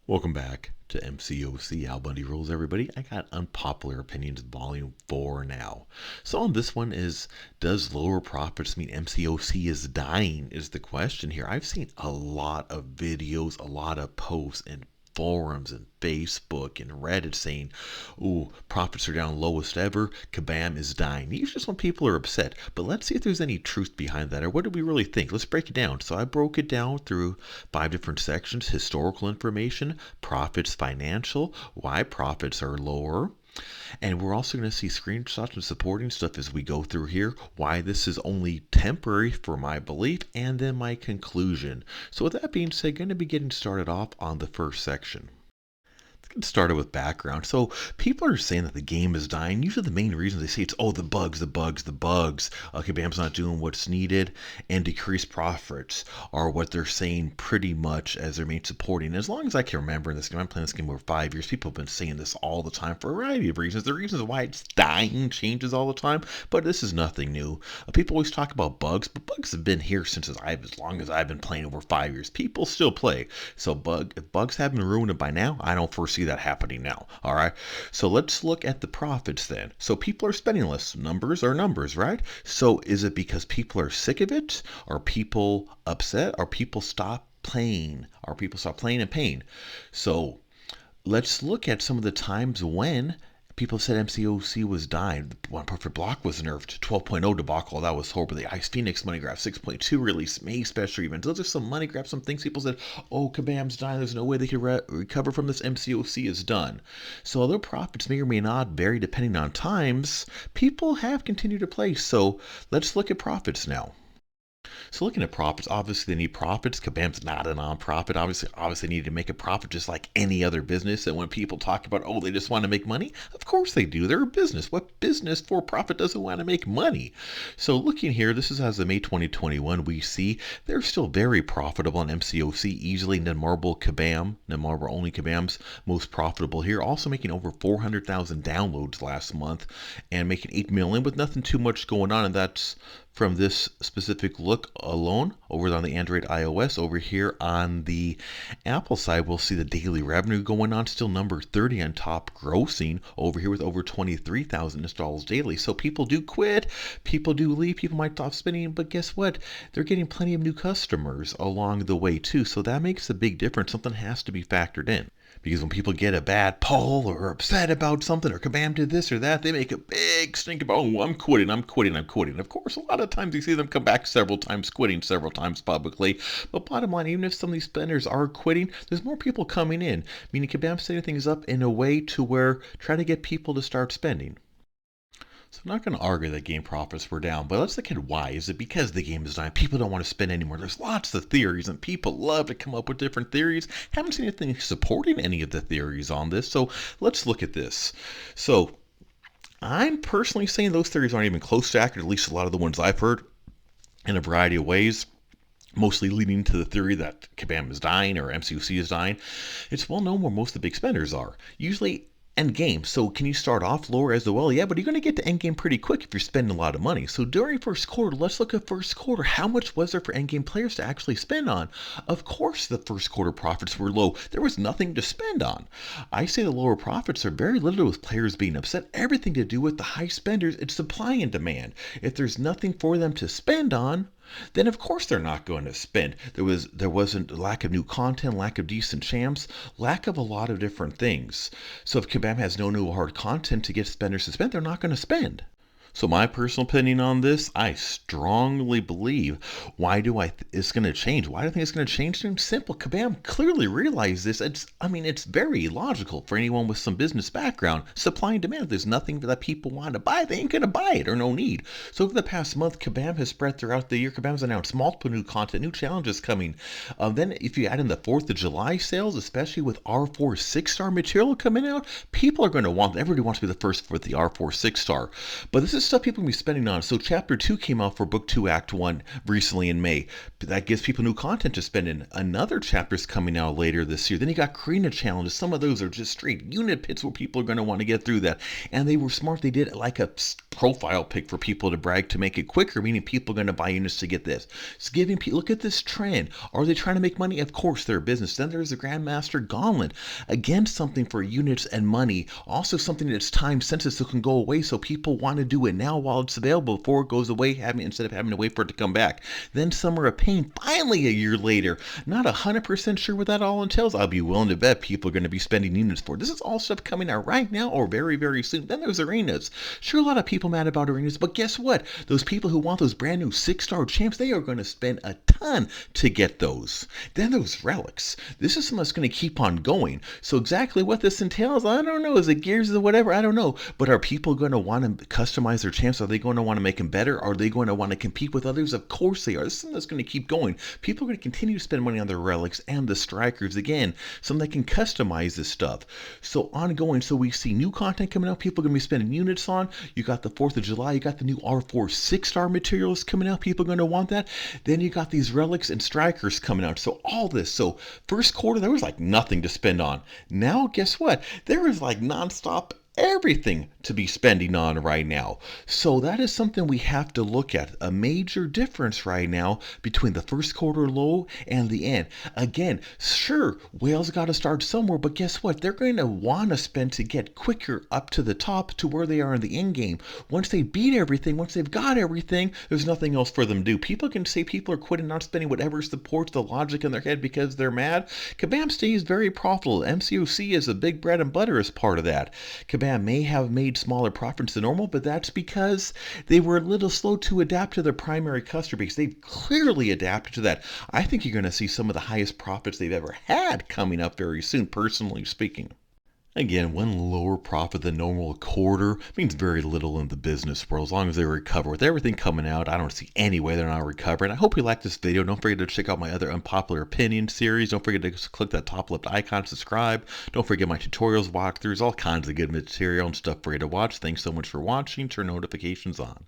Welcome back to Mcoc, AlBundyRules, everybody. I got Unpopular Opinions Volume 4 now. So on this one is, does lower profits mean Mcoc is dying, is the question here. I've seen a lot of videos, a lot of posts, and forums and Facebook and Reddit saying, ooh, profits are down lowest ever, Kabam is dying. Usually just when people are upset, but let's see if there's any truth behind that, or what do we really think? Let's break it down. So I broke it down through 5 different sections: historical information, profits, financial, why profits are lower. And we're also going to see screenshots and supporting stuff as we go through here, why this is only temporary for my belief, and then my conclusion. So with that being said, going to be getting started off on the first section. Let's get started with background. So people are saying that the game is dying. Usually the main reasons they say it's, oh, the bugs. Kabam's not doing what's needed, and decreased profits are what they're saying pretty much as their main supporting. As long as I can remember in this game, I'm playing this game over 5 years, people have been saying this all the time for a variety of reasons. The reasons why it's dying changes all the time, but this is nothing new. People always talk about bugs, but bugs have been here since as long as I've been playing, over 5 years. People still play. So if bugs haven't ruined it by now, I don't foresee that happening now. All right. So let's look at the profits then. So people are spending less. Numbers are numbers, right? So is it because people are sick of it? Are people upset? Are people stop playing? Are people stop playing and paying? So let's look at some of the times when people said Mcoc was dying. One Perfect Block was nerfed. 12.0 debacle, that was horrible. The Ice Phoenix money grab 6.2 release, May special events. Those are some money grabs, some things people said, oh, Kabam's dying. There's no way they can recover from this. Mcoc is done. So although profits may or may not vary depending on times, people have continued to play. So let's look at profits now. So looking at profits, obviously they need profits. Kabam's not a non-profit. Obviously they need to make a profit just like any other business. And when people talk about, oh, they just want to make money, of course they do. They're a business. What business for profit doesn't want to make money? So looking here, this is as of May 2021, we see they're still very profitable on Mcoc, easily Netmarble only Kabam's most profitable here. Also making over 400,000 downloads last month and making 8 million with nothing too much going on. And that's from this specific look alone. Over on the Android iOS, over here on the Apple side, we'll see the daily revenue going on, still number 30 on top grossing over here with over 23,000 installs daily. So people do quit, people do leave, people might stop spending, but guess what? They're getting plenty of new customers along the way too. So that makes a big difference. Something has to be factored in. Because when people get a bad poll or upset about something, or Kabam did this or that, they make a big stink about, oh, I'm quitting. Of course, a lot of times you see them come back several times, quitting several times publicly. But bottom line, even if some of these spenders are quitting, there's more people coming in. Meaning Kabam setting things up in a way to where try to get people to start spending. So I'm not going to argue that game profits were down, but let's look at why. Is it because the game is dying? People don't want to spend anymore. There's lots of theories, and people love to come up with different theories. Haven't seen anything supporting any of the theories on this, so let's look at this. So I'm personally saying those theories aren't even close to accurate, at least a lot of the ones I've heard, in a variety of ways. Mostly leading to the theory that Kabam is dying or Mcoc is dying. It's well known where most of the big spenders are. Usually end game. So can you start off lower as well? Yeah, but you're going to get to end game pretty quick if you're spending a lot of money. So during first quarter, let's look at first quarter. How much was there for end game players to actually spend on? Of course, the first quarter profits were low. There was nothing to spend on. I say the lower profits are very little with players being upset. Everything to do with the high spenders. It's supply and demand. If there's nothing for them to spend on, then of course they're not going to spend. There wasn't lack of new content, lack of decent champs, lack of a lot of different things. So if Kabam has no new hard content to get spenders to spend, they're not going to spend. So my personal opinion on this, I strongly believe, why do I think it's going to change? Why do I think it's going to change? It's simple. Kabam clearly realized this. It's very logical for anyone with some business background. Supply and demand. If there's nothing that people want to buy, they ain't going to buy it or no need. So over the past month, Kabam has spread throughout the year. Kabam's announced multiple new content, new challenges coming. Then if you add in the 4th of July sales, especially with R4 6-star material coming out, people are going to want, everybody wants to be the first with the R4 6-star. But this is is stuff people can be spending on. So Chapter 2 came out for Book 2 Act 1 recently in May. That gives people new content to spend in. Another chapter's coming out later this year. Then you got Karina challenges. Some of those are just straight unit pits where people are going to want to get through that. And they were smart. They did like a profile pic for people to brag to make it quicker, meaning people are going to buy units to get this. It's giving people, look at this trend. Are they trying to make money? Of course, they're a business. Then there's the Grandmaster Gauntlet. Again, something for units and money. Also something that's time sensitive so it can go away, so people want to do it now while it's available before it goes away, instead of having to wait for it to come back. Then Summer of Pain, finally a year later. Not 100% sure what that all entails. I'll be willing to bet people are going to be spending units for it. This is all stuff coming out right now or very, very soon. Then there's arenas. Sure, a lot of people mad about arenas, but guess what? Those people who want those brand new 6-star champs, they are going to spend a ton to get those. Then those relics. This is something that's going to keep on going. So exactly what this entails, I don't know. Is it gears or whatever? I don't know. But are people going to want to customize their champs? Are they going to want to make them better? Are they going to want to compete with others? Of course they are. This is something that's going to keep going. People are going to continue to spend money on their relics and the strikers. Again, something that can customize this stuff. So ongoing. So we see new content coming out. People are going to be spending units on. You got the 4th of July. You got the new R4 6-star materials coming out. People are going to want that. Then you got these relics and strikers coming out. So all this. So first quarter, there was like nothing to spend on. Now, guess what? There is like nonstop everything to be spending on right now. So that is something we have to look at. A major difference right now between the first quarter low and the end. Again, sure, whales got to start somewhere, but guess what? They're going to want to spend to get quicker up to the top to where they are in the end game. Once they beat everything, once they've got everything, there's nothing else for them to do. People can say people are quitting, not spending whatever supports the logic in their head because they're mad. Kabam stays very profitable. Mcoc is a big bread and butter as part of that. Kabam may have made smaller profits than normal, but that's because they were a little slow to adapt to their primary customer base. They've clearly adapted to that. I think you're going to see some of the highest profits they've ever had coming up very soon, personally speaking. Again, one lower profit than normal quarter means very little in the business world. As long as they recover with everything coming out, I don't see any way they're not recovering. I hope you like this video. Don't forget to check out my other Unpopular Opinion series. Don't forget to click that top left icon, subscribe. Don't forget my tutorials, walkthroughs, all kinds of good material and stuff for you to watch. Thanks so much for watching. Turn notifications on.